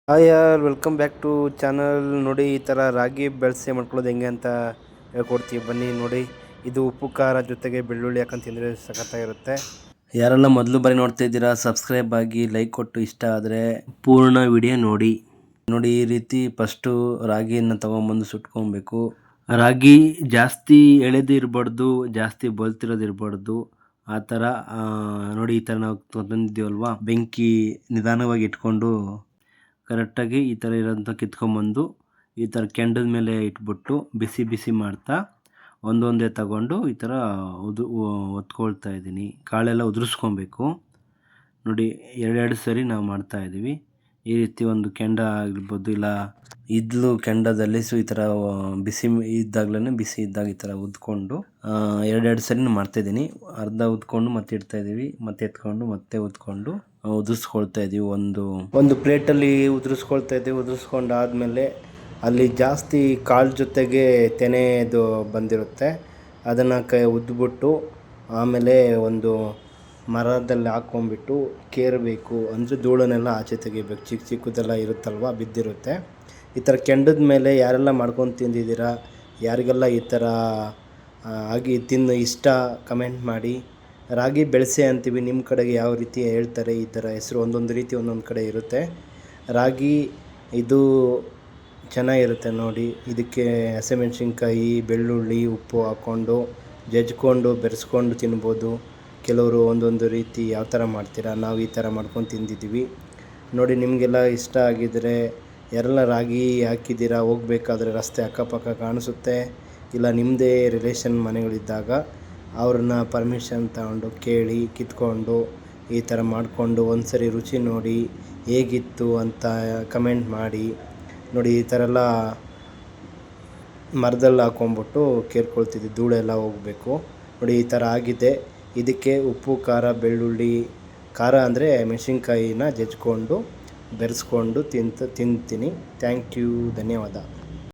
Hi ಯಾರ್ welcome back to channel. ನೋಡಿ ಈ ಥರ ರಾಗಿ ಬೆಳೆಸಿ ಮಾಡ್ಕೊಳ್ಳೋದು ಹೆಂಗೆ ಅಂತ ಹೇಳ್ಕೊಡ್ತೀವಿ ಬನ್ನಿ. ನೋಡಿ ಇದು ಉಪ್ಪು ಖಾರ ಜೊತೆಗೆ ಬೆಳ್ಳುಳ್ಳಿ ಹಾಕೊಂಡು ತಿಂದರೆ ಸಖತ್ತಾಗಿರುತ್ತೆ. ಯಾರೆಲ್ಲ ಮೊದಲು ಬಾರಿ ನೋಡ್ತಾ ಇದ್ದೀರಾ ಸಬ್ಸ್ಕ್ರೈಬ್ ಆಗಿ ಲೈಕ್ ಕೊಟ್ಟು ಇಷ್ಟ ಆದರೆ ಪೂರ್ಣ ವಿಡಿಯೋ ನೋಡಿ. ಈ ರೀತಿ ಫಸ್ಟು ರಾಗಿಯನ್ನು ತೊಗೊಂಬಂದು ಸುಟ್ಕೊಬೇಕು. ರಾಗಿ ಜಾಸ್ತಿ ಎಳೆದು ಇರಬಾರ್ದು, ಜಾಸ್ತಿ ಬಲ್ತಿರೋದು ಇರಬಾರ್ದು. ಆ ಥರ ನೋಡಿ ಈ ಥರ ನಾವು ತಂದಿದ್ದೀವಲ್ವ, ಬೆಂಕಿ ನಿಧಾನವಾಗಿ ಇಟ್ಕೊಂಡು ಕರೆಕ್ಟಾಗಿ ಈ ಥರ ಇರೋಂಥ ಕಿತ್ಕೊಂಬಂದು ಈ ಥರ ಕೆಂಡದ ಮೇಲೆ ಇಟ್ಬಿಟ್ಟು ಬಿಸಿ ಬಿಸಿ ಮಾಡ್ತಾ ಒಂದೊಂದೇ ತಗೊಂಡು ಈ ಥರ ಒತ್ಕೊಳ್ತಾ ಇದ್ದೀನಿ. ಕಾಳೆಲ್ಲ ಉದುರಿಸ್ಕೊಬೇಕು. ನೋಡಿ ಎರಡೆರಡು ಸರಿ ನಾವು ಮಾಡ್ತಾಯಿದ್ದೀವಿ. ಈ ರೀತಿ ಒಂದು ಕೆಂಡ ಆಗಿರ್ಬೋದು, ಇಲ್ಲ ಇದ್ಲು ಕೆಂಡದಲ್ಲಿ ಈ ಥರ ಬಿಸಿ ಬಿಸಿ ಇದ್ದಾಗ ಈ ಥರ ಉದ್ಕೊಂಡು ಎರಡೆರಡು ಸರಿ ಮಾಡ್ತಾಯಿದ್ದೀನಿ. ಅರ್ಧ ಉದ್ಕೊಂಡು ಮತ್ತೆ ಇಡ್ತಾಯಿದ್ದೀವಿ, ಮತ್ತೆ ಎತ್ಕೊಂಡು ಮತ್ತೆ ಉದ್ಕೊಂಡು ಉದುರಿಸ್ಕೊಳ್ತಾ ಇದ್ದೀವಿ. ಒಂದು ಪ್ಲೇಟಲ್ಲಿ ಉದುರಿಸ್ಕೊಳ್ತಾ ಇದ್ದೀವಿ. ಉದುರಿಸ್ಕೊಂಡಾದ್ಮೇಲೆ ಅಲ್ಲಿ ಜಾಸ್ತಿ ಕಾಳು ಜೊತೆಗೆ ತೆನೆದು ಬಂದಿರುತ್ತೆ, ಅದನ್ನು ಉದ್ಬಿಟ್ಟು ಆಮೇಲೆ ಒಂದು ಮರದಲ್ಲಿ ಹಾಕ್ಕೊಂಬಿಟ್ಟು ಕೇರಬೇಕು. ಅಂದರೆ ಧೂಳನ್ನೆಲ್ಲ ಆಚೆ ತೆಗಿಬೇಕು. ಚಿಕ್ಕ ಚಿಕ್ಕದೆಲ್ಲ ಇರುತ್ತಲ್ವ, ಬಿದ್ದಿರುತ್ತೆ. ಈ ಥರ ಕೆಂಡದ ಮೇಲೆ ಯಾರೆಲ್ಲ ಮಾಡ್ಕೊಂಡು ತಿಂದಿದ್ದೀರಾ, ಯಾರಿಗೆಲ್ಲ ಈ ಥರ ಆಗಿ ತಿನ್ನು ಇಷ್ಟ ಕಮೆಂಟ್ ಮಾಡಿ. ರಾಗಿ ಬೆಳೆಸೆ ಅಂತೀವಿ, ನಿಮ್ಮ ಕಡೆಗೆ ಯಾವ ರೀತಿ ಹೇಳ್ತಾರೆ, ಈ ಥರ ಹೆಸರು ಒಂದೊಂದು ರೀತಿ ಒಂದೊಂದು ಕಡೆ ಇರುತ್ತೆ. ರಾಗಿ ಇದು ಚೆನ್ನಾಗಿರುತ್ತೆ ನೋಡಿ. ಇದಕ್ಕೆ ಹಸಿಮೆಣ್ಸಿನ್ಕಾಯಿ, ಬೆಳ್ಳುಳ್ಳಿ, ಉಪ್ಪು ಹಾಕ್ಕೊಂಡು ಜಜ್ಕೊಂಡು ಬೆರೆಸ್ಕೊಂಡು ತಿನ್ಬೋದು. ಕೆಲವರು ಒಂದೊಂದು ರೀತಿ ಯಾವ ಥರ ಮಾಡ್ತೀರಾ, ನಾವು ಈ ಥರ ಮಾಡ್ಕೊಂಡು ತಿಂದಿದ್ದೀವಿ ನೋಡಿ. ನಿಮಗೆಲ್ಲ ಇಷ್ಟ ಆಗಿದರೆ ಯಾರೆಲ್ಲ ರಾಗಿ ಹಾಕಿದ್ದೀರಾ, ಹೋಗ್ಬೇಕಾದ್ರೆ ರಸ್ತೆ ಅಕ್ಕಪಕ್ಕ ಕಾಣಿಸುತ್ತೆ, ಇಲ್ಲ ನಿಮ್ಮದೇ ರಿಲೇಷನ್ ಮನೆಗಳಿದ್ದಾಗ ಅವ್ರನ್ನ ಪರ್ಮಿಷನ್ ತಗೊಂಡು ಕೇಳಿ ಕಿತ್ಕೊಂಡು ಈ ಥರ ಮಾಡಿಕೊಂಡು ಒಂದು ಸರಿ ರುಚಿ ನೋಡಿ ಹೇಗಿತ್ತು ಅಂತ ಕಮೆಂಟ್ ಮಾಡಿ. ನೋಡಿ ಈ ಥರ ಎಲ್ಲ ಮರದಲ್ಲಿ ಹಾಕ್ಕೊಂಬಿಟ್ಟು ಕೇರ್ಕೊಳ್ತಿದ್ವಿ, ಧೂಳೆಲ್ಲ ಹೋಗಬೇಕು. ನೋಡಿ ಈ ಥರ ಆಗಿದೆ. ಇದಕ್ಕೆ ಉಪ್ಪು, ಖಾರ, ಬೆಳ್ಳುಳ್ಳಿ, ಖಾರ ಅಂದರೆ ಮೆಣಸಿನ್ಕಾಯಿನ ಜಜ್ಕೊಂಡು ಬೆರೆಸ್ಕೊಂಡು ತಿಂತೀನಿ. ಥ್ಯಾಂಕ್ ಯು, ಧನ್ಯವಾದ.